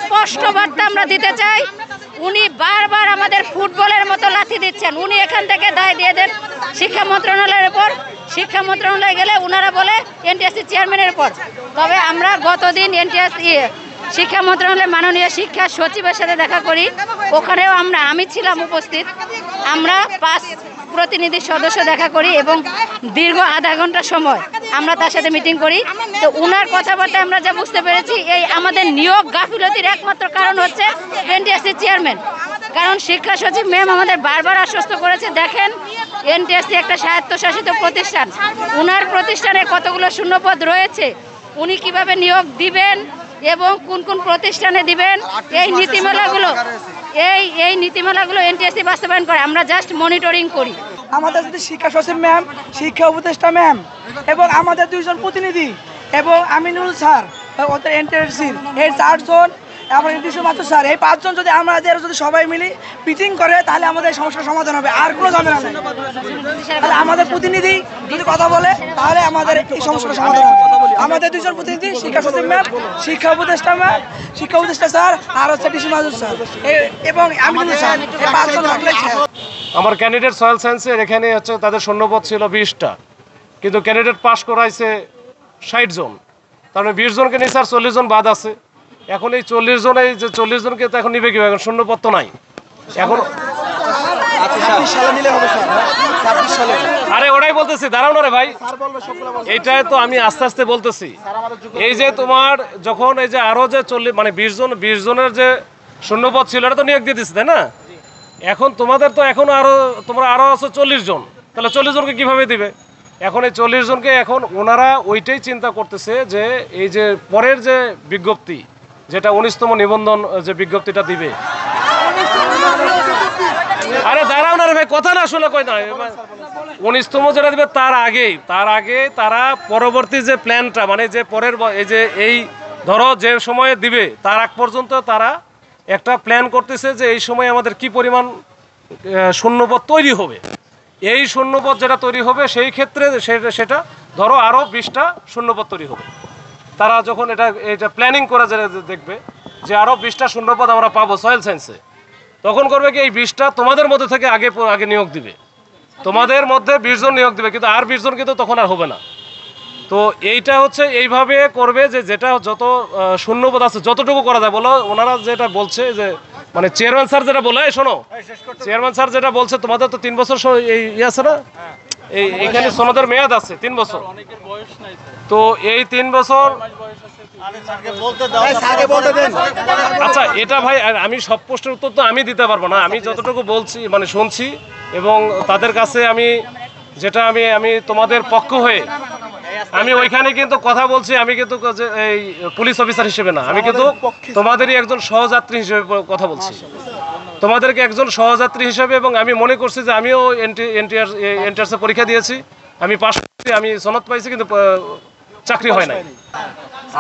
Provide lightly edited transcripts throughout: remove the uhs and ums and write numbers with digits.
স্পষ্ট বার্তা আমরা দিতে চাই, উনি বারবার আমাদের ফুটবলের মতো লাথি দিচ্ছেন। উনি এখান থেকে দায় দিয়ে দেন শিক্ষা মন্ত্রণালয়ের উপর, শিক্ষা মন্ত্রণালয়ে গেলে ওনারা বলে এনটিএসসি চেয়ারম্যানের উপর। তবে আমরা গতদিন শিক্ষা মন্ত্রণালয়ের মাননীয় শিক্ষা সচিবের সাথে দেখা করি, ওখানেও আমি ছিলাম উপস্থিত। আমরা 5 প্রতিনিধি সদস্য দেখা করি এবং দীর্ঘ আধা ঘন্টা সময় আমরা তার সাথে মিটিং করি। তো ওনার কথাবার্তা আমরা যা বুঝতে পেরেছি, এই আমাদের নিয়োগ গাফিলতির একমাত্র কারণ হচ্ছে এনটিএসসি চেয়ারম্যান। কারণ শিক্ষা সচিব ম্যাম আমাদের বারবার আশ্বস্ত করেছে, দেখেন এনটিএসসি একটা স্বায়ত্তশাসিত প্রতিষ্ঠান, ওনার প্রতিষ্ঠানে কতগুলো শূন্যপদ রয়েছে, উনি কিভাবে নিয়োগ দিবেন এবং কোন কোন প্রতিষ্ঠানে দিবেন, এই নীতিমালাগুলো এনটিএসসি বাস্তবায়ন করে, আমরা জাস্ট মনিটরিং করি। আমাদের যদি শিক্ষা সচিব ম্যাম, শিক্ষা উপদেষ্টা ম্যাম এবং আমাদের 2 জন প্রতিনিধি এবং আমিনুল স্যার ওদের এনটিএসসির এই 4 জন এবং নির্দিষ্ট মাত্র স্যার, এই 5 জন যদি আমাদের যদি সবাই মিলে মিটিং করে তাহলে আমাদের সমস্যার সমাধান হবে, আর কোনো ঝামেলা নেই। তাহলে আমাদের প্রতিনিধি যদি কথা বলে তাহলে আমাদের এই সমস্যার সমাধান হবে। আমাদের 2 জন প্রতিনিধি, শিক্ষা সচিব ম্যাম, শিক্ষা উপদেষ্টা ম্যাম, শিক্ষা উপদেষ্টা স্যার আর হচ্ছে ডিসি মাজুদ স্যার এবং আমিনুল স্যার, এই 5 জন থাকলে আমার ক্যান্ডিডেট সয়েল সায়েন্সের এখানে হচ্ছে তাদের শূন্যপদ ছিল 20টা, কিন্তু ক্যান্ডিডেট পাস করাইছে 60 জন, তার মানে 20 জনকে নিয়ে স্যার 40 জন বাদ আছে। এখন এই 40 জন, এই যে 40 জনকে তো এখন নিবে কিভাবে? এখন শূন্যপদ তো নাই এখন। আরে ওটাই বলতেছি, দাঁড়াও না রে ভাই, এইটাই তো আমি আস্তে আস্তে বলতেছি। এই যে তোমার যখন এই যে আরো যে 40 মানে 20 জনের যে শূন্যপদ ছিল এটা তো নিয়োগ দিয়ে দিচ্ছে, তাই না? এখন তোমাদের তো এখন তোমরা আরো আছো 40 জন, তাহলে 40 জনকে কিভাবে দিবে? এখন এই 40 জনকে এখন ওনারা ওইটাই চিন্তা করতেছে যে এই যে পরের যে বিজ্ঞপ্তি, যেটা 19তম নিবন্ধন যে বিজ্ঞপ্তিটা দিবে। আরে দাঁড়াও না রে ভাই, কথা না শুনে কই না, 19তম যেটা দিবে তার আগে তারা পরবর্তী যে প্ল্যানটা, মানে যে পরের এই যে এই ধরো যে সময়ে দিবে তার আগ পর্যন্ত তারা একটা প্ল্যান করতেছে যে এই সময় আমাদের কি পরিমাণ শূন্যপদ তৈরি হবে। এই শূন্যপদ যেটা তৈরি হবে সেই ক্ষেত্রে সেটা ধরো আরও 20টা শূন্যপদ তৈরি হবে। তারা যখন এটা প্ল্যানিং করে দেখবে যে আরও 20টা শূন্যপদ আমরা পাবো সয়েল সায়েন্সে, তখন করবে কি এই 20টা তোমাদের মধ্যে থেকে আগে নিয়োগ দিবে, তোমাদের মধ্যে 20 জন নিয়োগ দিবে, কিন্তু আর 20 জন কিন্তু তখন আর হবে না। তো এইটা হচ্ছে এইভাবে করবে যে যেটা যত শূন্যপদ আছে যতটুকু করা যায়। বলো ওনারা যেটা বলছে যে মানে চেয়ারম্যান স্যার যেটা বলে, শোনো চেয়ারম্যান স্যার যেটা বলছে, তোমাদের তো 3 বছর এই আছে না, এইখানে সনদের মেয়াদ আছে 3 বছর। তো এই 3 বছর, আচ্ছা এটা ভাই আমি সব প্রশ্নের উত্তর তো আমি দিতে পারবো না, আমি যতটুকু বলছি মানে শুনছি এবং তাদের কাছে আমি যেটা আমি তোমাদের পক্ষ হয়ে আমি ওইখানে কিন্তু কথা বলছি। আমি কিন্তু এই পুলিশ অফিসার হিসেবে না, আমি কিন্তু তোমাদেরই একজন সহযাত্রী হিসেবে কথা বলছি, তোমাদেরকে একজন সহযাত্রী হিসেবে। এবং আমি মনে করছি যে আমিও এনটিআরসি পরীক্ষা দিয়েছি, আমি পাস করছি, আমি সনদ পাইছি, কিন্তু চাকরি হয় নাই।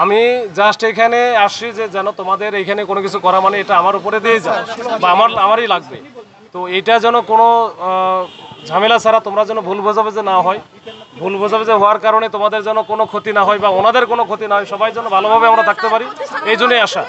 আমি জাস্ট এখানে আসছি যে যেন তোমাদের এইখানে কোনো কিছু করা মানে এটা আমার উপরে দিয়ে যায় বা আমারই লাগবে। তো এইটা যেন কোনো ঝামেলা ছাড়া তোমরা যেন ভুল বোঝাবুঝি না হয়, ভুল বোঝাবুঝি হওয়ার কারণে তোমাদের যেন কোনো ক্ষতি না হয় বা ওনাদের কোনো ক্ষতি না হয়, সবাই যেন ভালোভাবে আমরা থাকতে পারি, এই জন্যই আশা।